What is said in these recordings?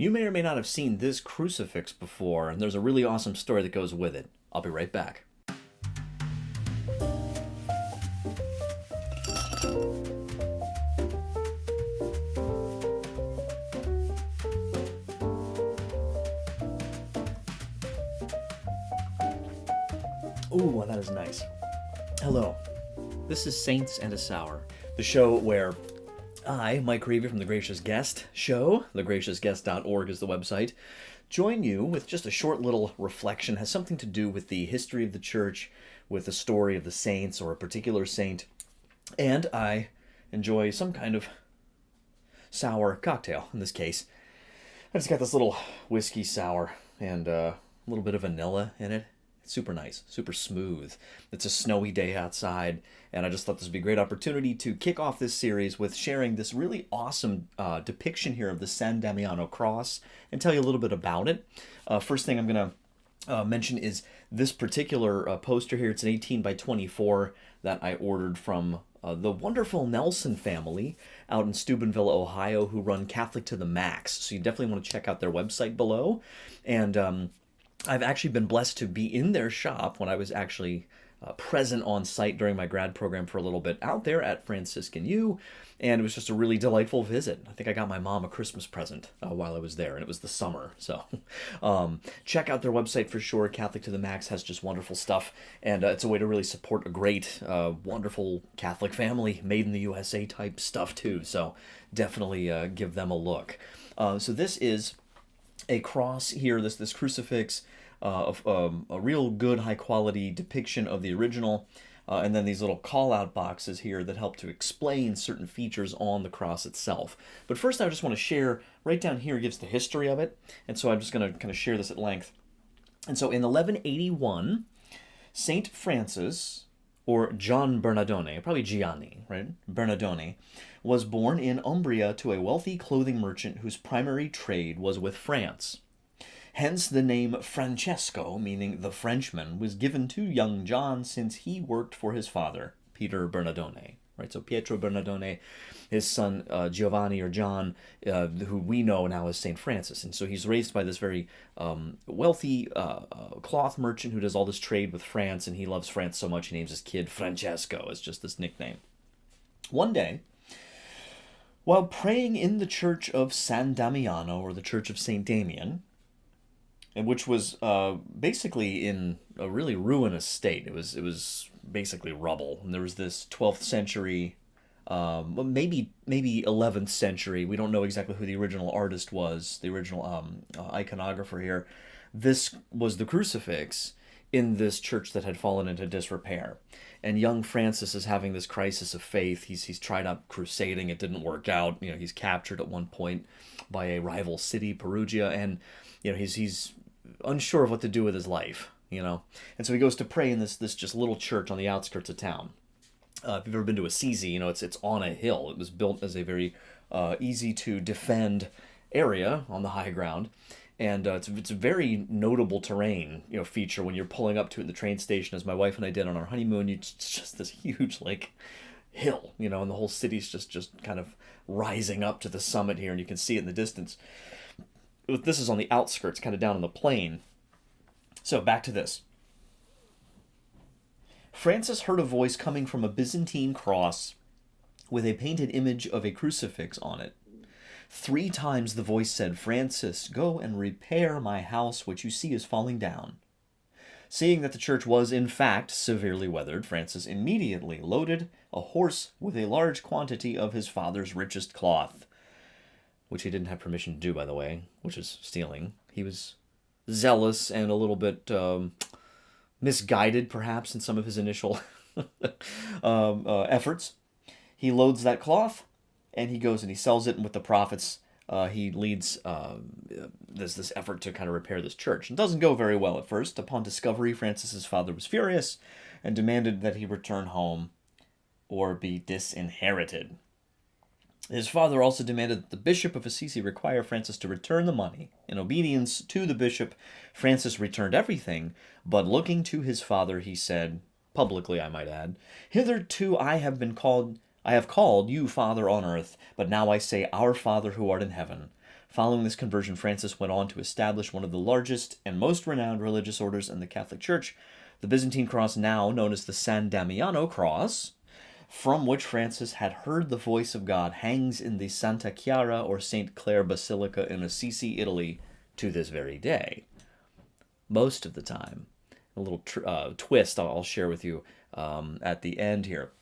You may or may not have seen this crucifix before, and there's a really awesome story that goes with it. I'll be right back. Ooh, that is nice. Hello. This is Saints and a Sour, the show where I, Mike Creavey from The Gracious Guest Show, thegraciousguest.org is the website, join you with just a short little reflection. It has something to do with the history of the church, with the story of the saints or a particular saint, and I enjoy some kind of sour cocktail. In this case, I just got this little whiskey sour and a little bit of vanilla in it. Super nice, super smooth. It's a snowy day outside, and I just thought this would be a great opportunity to kick off this series with sharing this really awesome depiction here of the San Damiano Cross and tell you a little bit about it. First thing I'm going to mention is this particular poster here. It's an 18 by 24 that I ordered from the wonderful Nelson family out in Steubenville, Ohio, who run Catholic to the Max. So you definitely want to check out their website below. And I've actually been blessed to be in their shop when I was actually present on site during my grad program for a little bit out there at Franciscan U, and it was just a really delightful visit. I think I got my mom a Christmas present while I was there, and it was the summer. So check out their website for sure. Catholic to the Max has just wonderful stuff, and it's a way to really support a great, wonderful Catholic family, made in the USA type stuff too. So definitely give them a look. So this is a cross here, this crucifix, of a real good high quality depiction of the original, and then these little call out boxes here that help to explain certain features on the cross itself. But first I just want to share, right down here gives the history of it, and so I'm just going to kind of share this at length. And so in 1181, Saint Francis, or John Bernardone, probably Gianni, right? Bernardone, was born in Umbria to a wealthy clothing merchant whose primary trade was with France. Hence the name Francesco, meaning the Frenchman, was given to young John since he worked for his father, Peter Bernardone. Right, so Pietro Bernardone, his son Giovanni or John, who we know now as Saint Francis, and so he's raised by this very wealthy cloth merchant who does all this trade with France, and he loves France so much he names his kid Francesco as just this nickname. One day, while praying in the church of San Damiano, or the church of Saint Damian, and which was basically in a really ruinous state. It was basically rubble. And there was this 12th century, maybe 11th century. We don't know exactly who the original artist was, the original iconographer here. This was the crucifix in this church that had fallen into disrepair. And young Francis is having this crisis of faith. He's tried out crusading. It didn't work out. You know, he's captured at one point by a rival city, Perugia, and you know he's unsure of what to do with his life. You know, and so he goes to pray in this just little church on the outskirts of town. If you've ever been to Assisi, you know it's on a hill. It was built as a very easy to defend area on the high ground. And it's a very notable terrain, you know, feature when you're pulling up to it in the train station, as my wife and I did on our honeymoon. It's just this huge, like, hill, you know, and the whole city's just kind of rising up to the summit here, and you can see it in the distance. This is on the outskirts, kind of down on the plain. So back to this. Francis heard a voice coming from a Byzantine cross with a painted image of a crucifix on it. 3 times the voice said, "Francis, go and repair my house, which you see is falling down." Seeing that the church was, in fact, severely weathered, Francis immediately loaded a horse with a large quantity of his father's richest cloth, which he didn't have permission to do, by the way, which is stealing. He was zealous and a little bit misguided, perhaps, in some of his initial efforts. He loads that cloth, and he goes and he sells it, and with the profits, he leads this effort to kind of repair this church. It doesn't go very well at first. Upon discovery, Francis's father was furious and demanded that he return home or be disinherited. His father also demanded that the Bishop of Assisi require Francis to return the money. In obedience to the bishop, Francis returned everything, but looking to his father, he said, publicly I might add, "Hitherto I have called you Father on earth, but now I say, Our Father who art in heaven. Following this conversion, Francis went on to establish one of the largest and most renowned religious orders in the Catholic Church, the Byzantine cross, now known as the San Damiano Cross, from which Francis had heard the voice of God, hangs in the Santa Chiara or St. Clare Basilica in Assisi, Italy, to this very day. Most of the time. A little twist I'll share with you at the end here.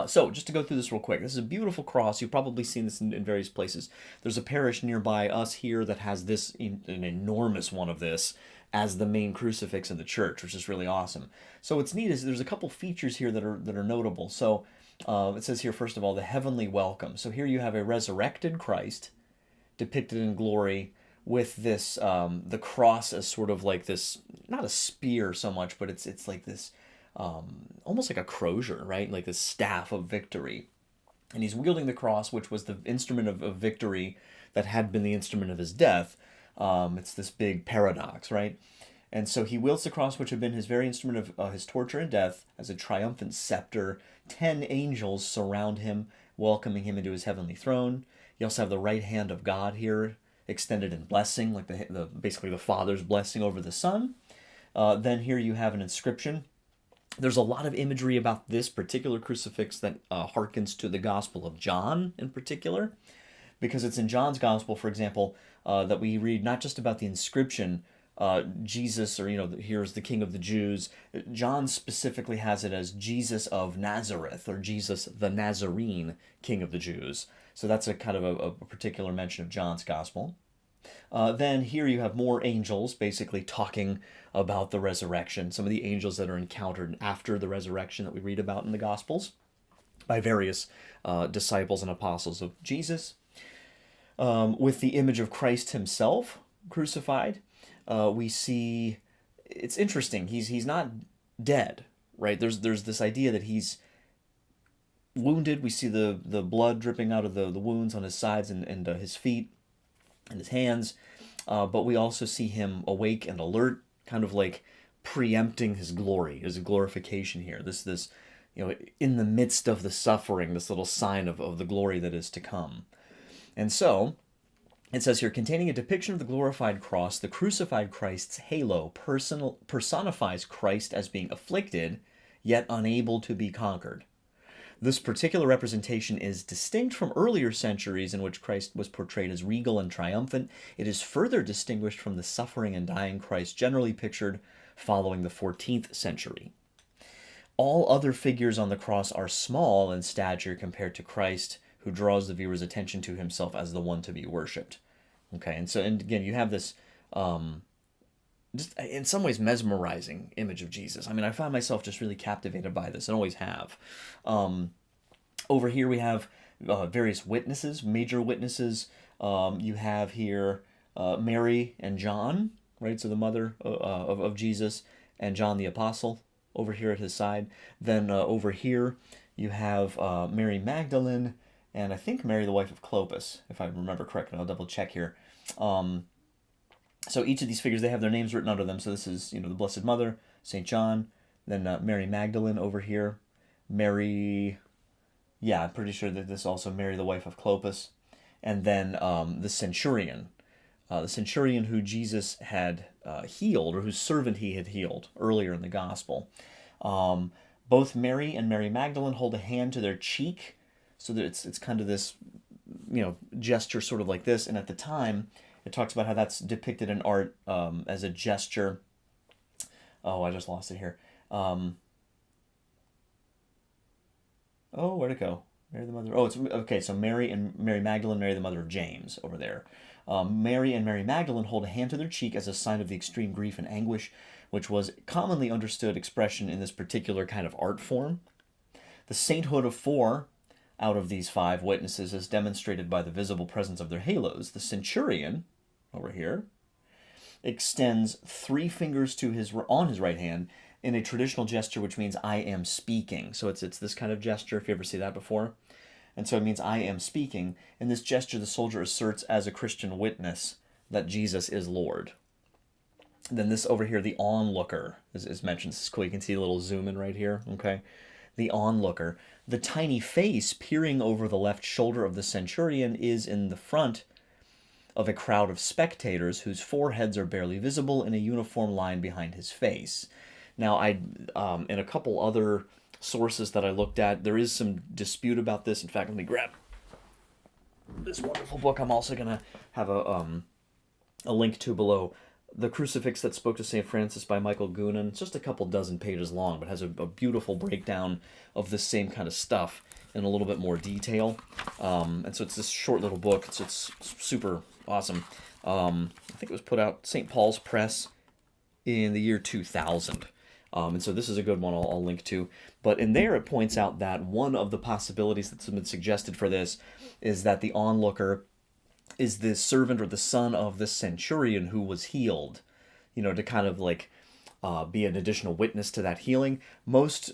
So, just to go through this real quick, this is a beautiful cross. You've probably seen this in various places. There's a parish nearby us here that has this, an enormous one of this, as the main crucifix in the church, which is really awesome. So what's neat is there's a couple features here that are notable. So it says here, first of all, the heavenly welcome. So here you have a resurrected Christ depicted in glory with this, the cross as sort of like this, not a spear so much, but it's like this, almost like a crozier, right? Like this staff of victory. And he's wielding the cross, which was the instrument of victory that had been the instrument of his death. It's this big paradox, right? And so he wields the cross, which had been his very instrument of his torture and death, as a triumphant scepter. 10 angels surround him, welcoming him into his heavenly throne. You also have the right hand of God here, extended in blessing, like basically the Father's blessing over the Son. Then here you have an inscription. There's a lot of imagery about this particular crucifix that harkens to the Gospel of John in particular, because it's in John's Gospel, for example, that we read not just about the inscription, Jesus, or, here's the King of the Jews. John specifically has it as Jesus of Nazareth, or Jesus the Nazarene, King of the Jews. So that's a kind of a particular mention of John's Gospel. Then here you have more angels basically talking about the resurrection, some of the angels that are encountered after the resurrection that we read about in the Gospels by various disciples and apostles of Jesus. With the image of Christ himself crucified, we see, it's interesting, he's not dead, right? There's this idea that he's wounded. We see the blood dripping out of the wounds on his sides and his feet and his hands, but we also see him awake and alert, kind of like preempting his glory, his glorification here. This in the midst of the suffering, this little sign of the glory that is to come. And so, it says here, containing a depiction of the glorified cross, the crucified Christ's halo personifies Christ as being afflicted, yet unable to be conquered. This particular representation is distinct from earlier centuries in which Christ was portrayed as regal and triumphant. It is further distinguished from the suffering and dying Christ generally pictured following the 14th century. All other figures on the cross are small in stature compared to Christ, who draws the viewer's attention to himself as the one to be worshipped. Okay, and again, you have this just in some ways mesmerizing image of Jesus. I mean, I find myself just really captivated by this, and always have. Over here we have various witnesses, major witnesses. You have here Mary and John, right? So the mother of Jesus, and John the Apostle over here at his side. Then over here you have Mary Magdalene, and I think Mary the wife of Clopas, if I remember correctly. I'll double check here. So each of these figures, they have their names written under them. So this is, the Blessed Mother, St. John, then Mary Magdalene over here. Mary, I'm pretty sure that this is also Mary the wife of Clopas. And then the centurion who Jesus had healed, or whose servant he had healed earlier in the gospel. Both Mary and Mary Magdalene hold a hand to their cheek, so that it's kind of this, gesture sort of like this. And at the time, it talks about how that's depicted in art as a gesture. Oh, I just lost it here. Where'd it go? Mary the mother. Oh, it's okay. So Mary and Mary Magdalene, Mary the mother of James, over there. Mary and Mary Magdalene hold a hand to their cheek as a sign of the extreme grief and anguish, which was commonly understood expression in this particular kind of art form. The sainthood of 4 out of these 5 witnesses is demonstrated by the visible presence of their halos. The centurion, over here, extends 3 fingers on his right hand in a traditional gesture, which means I am speaking. So it's this kind of gesture, if you ever see that before. And so it means I am speaking. In this gesture, the soldier asserts as a Christian witness that Jesus is Lord. Then this over here, the onlooker, is mentioned. This is cool. You can see a little zoom in right here. Okay, the onlooker. The tiny face peering over the left shoulder of the centurion is in the front of a crowd of spectators whose foreheads are barely visible in a uniform line behind his face. Now, in a couple other sources that I looked at, there is some dispute about this. In fact, let me grab this wonderful book. I'm also going to have a link to below. The Crucifix That Spoke to St. Francis by Michael Goonan. It's just a couple dozen pages long, but has a beautiful breakdown of this same kind of stuff in a little bit more detail. And so it's this short little book. It's super awesome. I think it was put out St. Paul's Press in the year 2000. And so this is a good one I'll link to. But in there it points out that one of the possibilities that's been suggested for this is that the onlooker is the servant or the son of the centurion who was healed, to kind of like be an additional witness to that healing. Most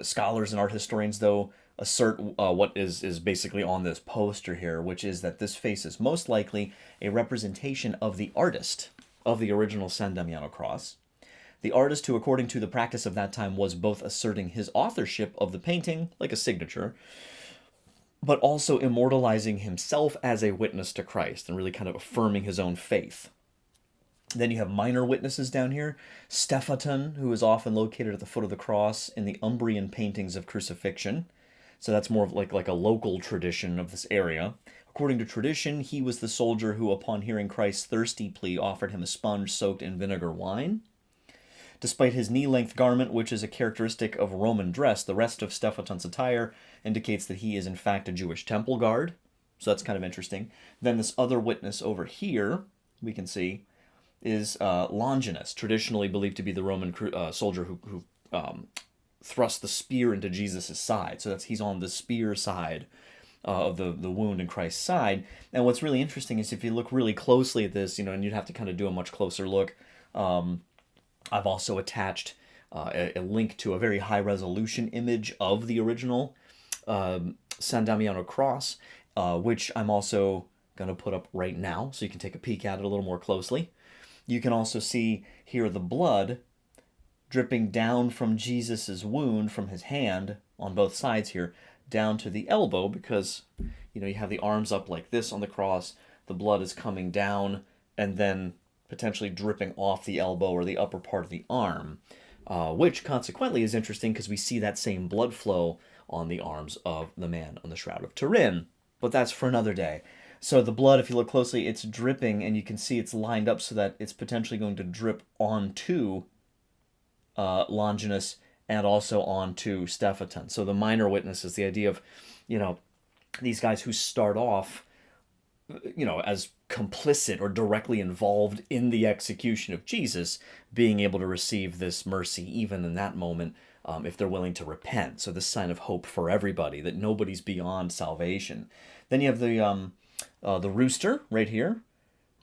scholars and art historians, though, assert what is basically on this poster here, which is that this face is most likely a representation of the artist of the original San Damiano Cross. The artist who, according to the practice of that time, was both asserting his authorship of the painting, like a signature, but also immortalizing himself as a witness to Christ and really kind of affirming his own faith. Then you have minor witnesses down here. Stephaton, who is often located at the foot of the cross in the Umbrian paintings of crucifixion. So that's more of like a local tradition of this area. According to tradition, he was the soldier who, upon hearing Christ's thirsty plea, offered him a sponge soaked in vinegar wine. Despite his knee-length garment, which is a characteristic of Roman dress, the rest of Stephaton's attire indicates that he is in fact a Jewish temple guard. So that's kind of interesting. Then this other witness over here, we can see, is Longinus, traditionally believed to be the Roman soldier who thrust the spear into Jesus' side. So he's on the spear side of the wound in Christ's side. And what's really interesting is if you look really closely at this, and you'd have to kind of do a much closer look, I've also attached a link to a very high-resolution image of the original San Damiano Cross, which I'm also going to put up right now, so you can take a peek at it a little more closely. You can also see here the blood dripping down from Jesus' wound, from his hand, on both sides here, down to the elbow, because, you have the arms up like this on the cross, the blood is coming down, and then potentially dripping off the elbow or the upper part of the arm, which consequently is interesting because we see that same blood flow on the arms of the man on the Shroud of Turin. But that's for another day. So the blood, if you look closely, it's dripping, and you can see it's lined up so that it's potentially going to drip onto Longinus and also onto Stephaton. So the minor witness is the idea of, these guys who start off, as complicit or directly involved in the execution of Jesus, being able to receive this mercy even in that moment, if they're willing to repent. So this sign of hope for everybody, that nobody's beyond salvation. Then you have the rooster right here.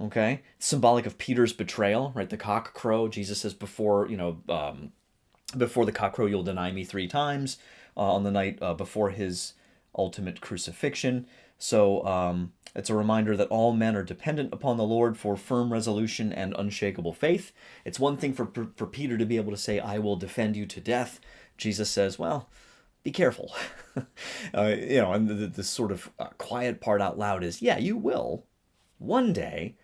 Okay, it's symbolic of Peter's betrayal, right? The cock crow. Jesus says, before the cock crow, you'll deny me 3 times on the night before his ultimate crucifixion. So it's a reminder that all men are dependent upon the Lord for firm resolution and unshakable faith. It's one thing for Peter to be able to say, I will defend you to death. Jesus says, well, be careful. And the sort of quiet part out loud is, yeah, you will one day,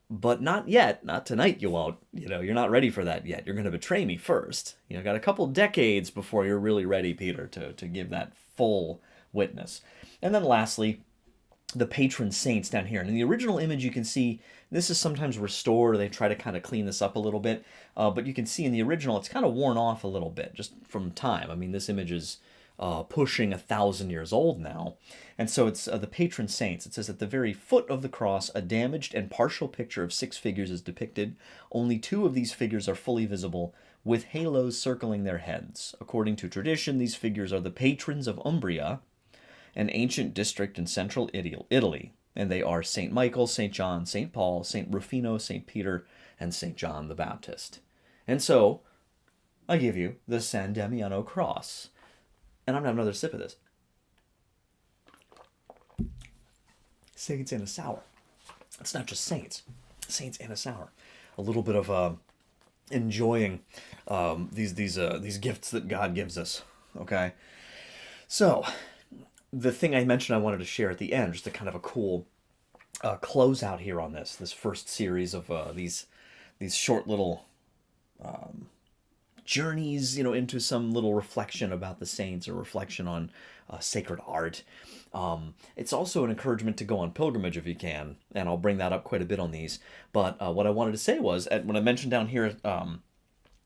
but not yet. Not tonight you won't. You're not ready for that yet. You're going to betray me first. Got a couple decades before you're really ready, Peter, to give that full witness. And then lastly, the patron saints down here. And in the original image, you can see this is sometimes restored. They try to kind of clean this up a little bit. But you can see in the original, it's kind of worn off a little bit just from time. I mean, this image is pushing 1,000 years old now. And so it's the patron saints. It says at the very foot of the cross, a damaged and partial picture of 6 figures is depicted. Only 2 of these figures are fully visible, with halos circling their heads. According to tradition, these figures are the patrons of Umbria, an ancient district in central Italy, and they are St. Michael, St. John, St. Paul, St. Rufino, St. Peter, and St. John the Baptist. And so, I give you the San Damiano Cross. And I'm going to have another sip of this. Saints and a sour. It's not just saints. Saints and a sour. A little bit of enjoying these gifts that God gives us. Okay? So, the thing I mentioned I wanted to share at the end, just a kind of a cool close out here on this first series of these short little journeys, into some little reflection about the saints or reflection on sacred art. It's also an encouragement to go on pilgrimage if you can, and I'll bring that up quite a bit on these. But what I wanted to say was, when I mentioned down here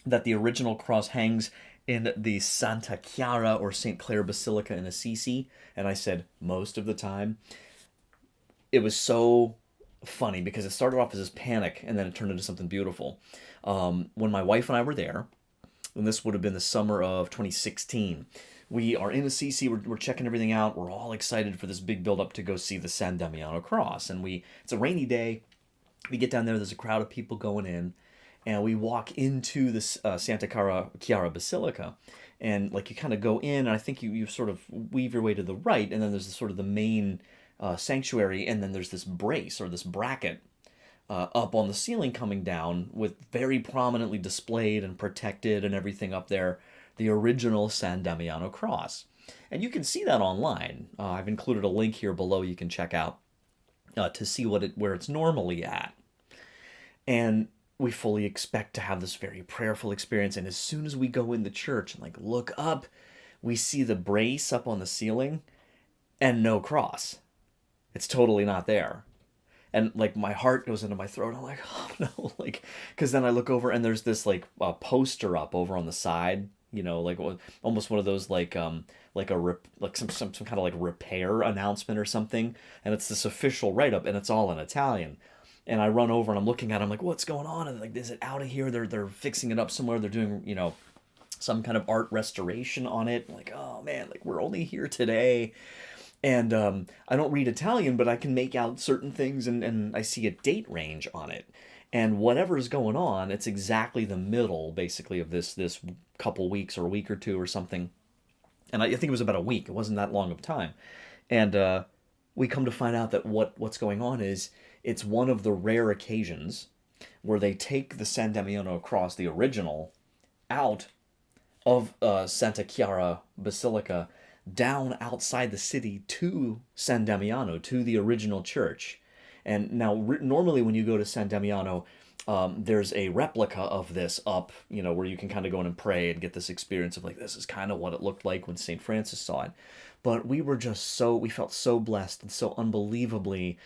that the original cross hangs in the Santa Chiara or St. Clare Basilica in Assisi, and I said most of the time, it was so funny because it started off as this panic and then it turned into something beautiful. When my wife and I were there, and this would have been the summer of 2016, we are in Assisi, we're checking everything out, we're all excited for this big build-up to go see the San Damiano Cross, and it's a rainy day, we get down there's a crowd of people going in, and we walk into this Santa Chiara Basilica, and like you kind of go in, and I think you sort of weave your way to the right, and then there's sort of the main sanctuary, and then there's this brace or this bracket up on the ceiling coming down with very prominently displayed and protected and everything up there, the original San Damiano Cross. And you can see that online. I've included a link here below you can check out to see where it's normally at. And we fully expect to have this very prayerful experience, and as soon as we go in the church and like look up, we see the brace up on the ceiling and no cross. It's totally not there. And like my heart goes into my throat. I'm like, oh no, like, because then I look over and there's this like poster up over on the side, like almost one of those like some kind of like repair announcement or something, and it's this official write up, and it's all in Italian. And I run over and I'm looking at it, I'm like, what's going on? And like, is it out of here? They're fixing it up somewhere. They're doing some kind of art restoration on it. I'm like, oh man, like we're only here today. And I don't read Italian, but I can make out certain things, and I see a date range on it. And whatever's going on, it's exactly the middle, basically, of this couple weeks or a week or two or something. And I think it was about a week. It wasn't that long of time. And we come to find out that what's going on is it's one of the rare occasions where they take the San Damiano Cross, the original, out of Santa Chiara Basilica down outside the city to San Damiano, to the original church. And now, normally when you go to San Damiano, there's a replica of this up, where you can kind of go in and pray and get this experience of like, this is kind of what it looked like when St. Francis saw it. But we felt so blessed and so unbelievably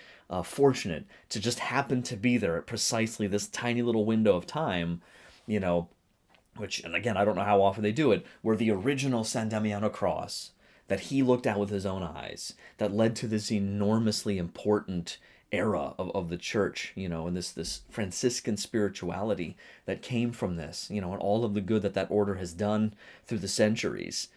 fortunate to just happen to be there at precisely this tiny little window of time, which, and again, I don't know how often they do it, where the original San Damiano Cross that he looked at with his own eyes, that led to this enormously important era of the church, and this Franciscan spirituality that came from this, and all of the good that order has done through the centuries.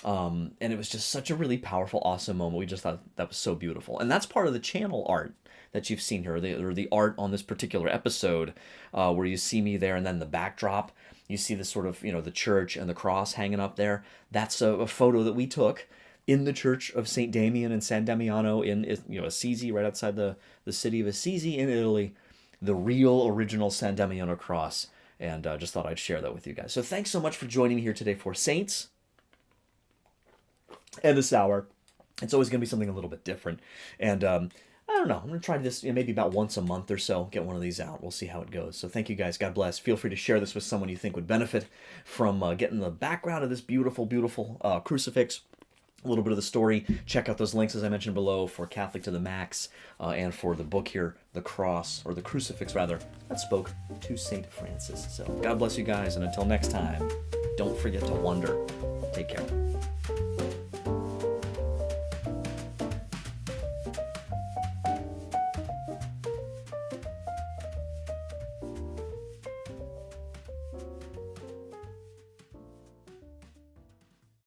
And it was just such a really powerful, awesome moment. We just thought that was so beautiful. And that's part of the channel art that you've seen here, or the art on this particular episode, where you see me there, and then the backdrop, you see this sort of, the church and the cross hanging up there. That's a photo that we took in the church of St. Damian and San Damiano in Assisi, right outside the city of Assisi in Italy, the real original San Damiano Cross. And just thought I'd share that with you guys. So thanks so much for joining me here today for Saints and this hour. It's always going to be something a little bit different. And I don't know, I'm going to try this maybe about once a month or so, get one of these out. We'll see how it goes. So thank you guys. God bless. Feel free to share this with someone you think would benefit from getting the background of this beautiful, beautiful crucifix. A little bit of the story. Check out those links, as I mentioned below, for Catholic to the Max, and for the book here, The Cross, or the Crucifix, rather, that spoke to St. Francis. So God bless you guys, and until next time, don't forget to wonder. Take care.